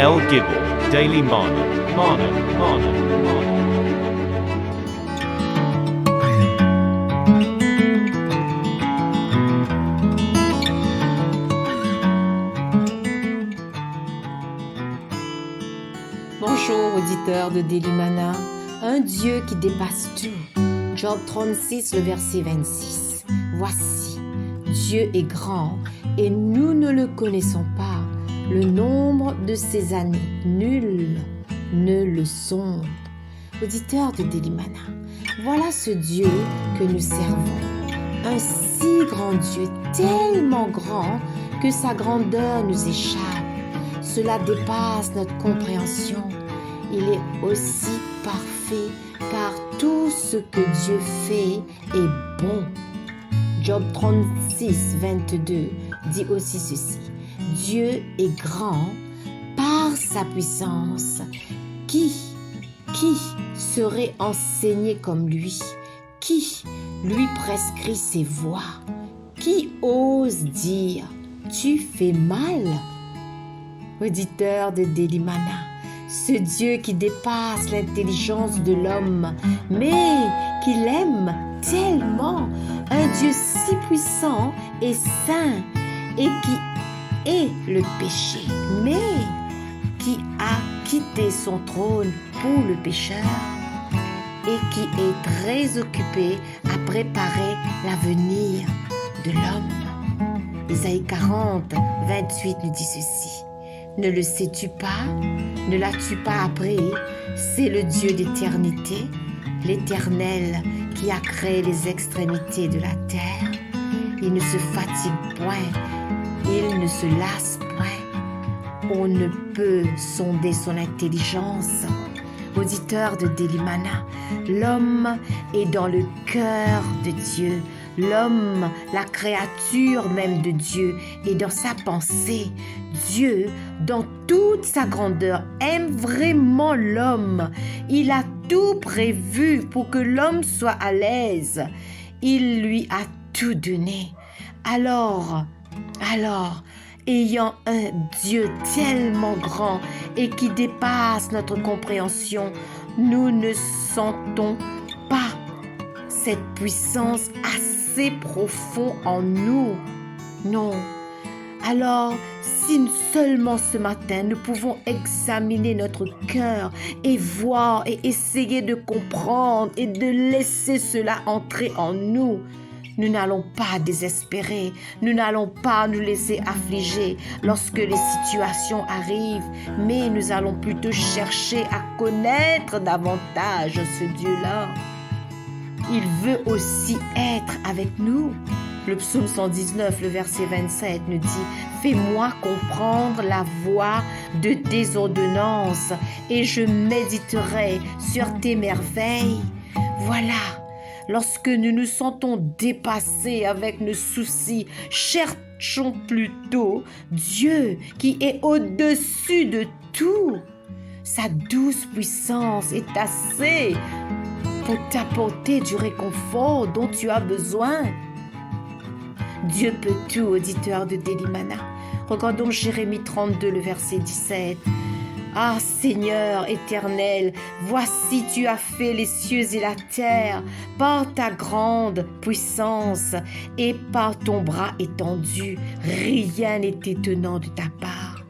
El Gibble, Daily Mana, Mana, Mana, Mana. Bonjour auditeurs de Daily Mana, un Dieu qui dépasse tout. Job 36, le verset 26. Voici, Dieu est grand et nous ne le connaissons pas. Le nombre de ses années, nul ne le sonde. Auditeurs de Daily Mana, voilà ce Dieu que nous servons. Un si grand Dieu, tellement grand que sa grandeur nous échappe. Cela dépasse notre compréhension. Il est aussi parfait car tout ce que Dieu fait est bon. Job 36, 22 dit aussi ceci. Dieu est grand par sa puissance. Qui serait enseigné comme lui? Qui lui prescrit ses voies? Qui ose dire tu fais mal? Auditeur de Daily Mana, ce Dieu qui dépasse l'intelligence de l'homme, mais qui l'aime tellement, un Dieu si puissant et saint, et qui est le péché, mais qui a quitté son trône pour le pécheur, et qui est très occupé à préparer l'avenir de l'homme. Isaïe 40, 28 nous dit ceci. Ne le sais-tu pas? Ne l'as-tu pas appris? C'est le Dieu d'éternité, l'Éternel qui a créé les extrémités de la terre. Il ne se fatigue point, il ne se lasse point. On ne peut sonder son intelligence. Auditeur de Daily Mana, l'homme est dans le cœur de Dieu. L'homme, la créature même de Dieu, est dans sa pensée. Dieu, dans toute sa grandeur, aime vraiment l'homme. Il a tout prévu pour que l'homme soit à l'aise. Il lui a tout donné. Alors, ayant un Dieu tellement grand et qui dépasse notre compréhension, nous ne sentons pas cette puissance assez profonde en nous. Non. Alors, si seulement ce matin, nous pouvons examiner notre cœur et voir et essayer de comprendre et de laisser cela entrer en nous, nous n'allons pas désespérer, nous n'allons pas nous laisser affliger lorsque les situations arrivent, mais nous allons plutôt chercher à connaître davantage ce Dieu-là. Il veut aussi être avec nous. Le psaume 119, le verset 27 nous dit « Fais-moi comprendre la voie de tes ordonnances et je méditerai sur tes merveilles. » Voilà. Lorsque nous nous sentons dépassés avec nos soucis, cherchons plutôt Dieu qui est au-dessus de tout. Sa douce puissance est assez pour t'apporter du réconfort dont tu as besoin. Dieu peut tout, auditeur de Daily Mana. Regardons Jérémie 32, le verset 17. Ah Seigneur éternel, voici tu as fait les cieux et la terre par ta grande puissance et par ton bras étendu. Rien n'est étonnant de ta part.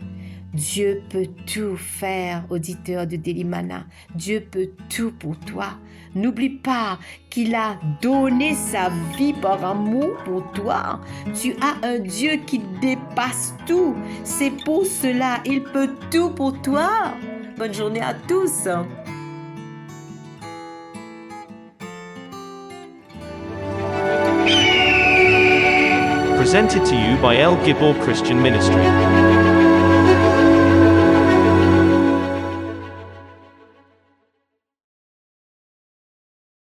Dieu peut tout faire, auditeur de Daily Mana. Dieu peut tout pour toi. N'oublie pas qu'il a donné sa vie par amour pour toi. Tu as un Dieu qui dépasse tout. C'est pour cela, il peut tout pour toi. Bonne journée à tous. Presented to you by El Gibble Christian Ministry.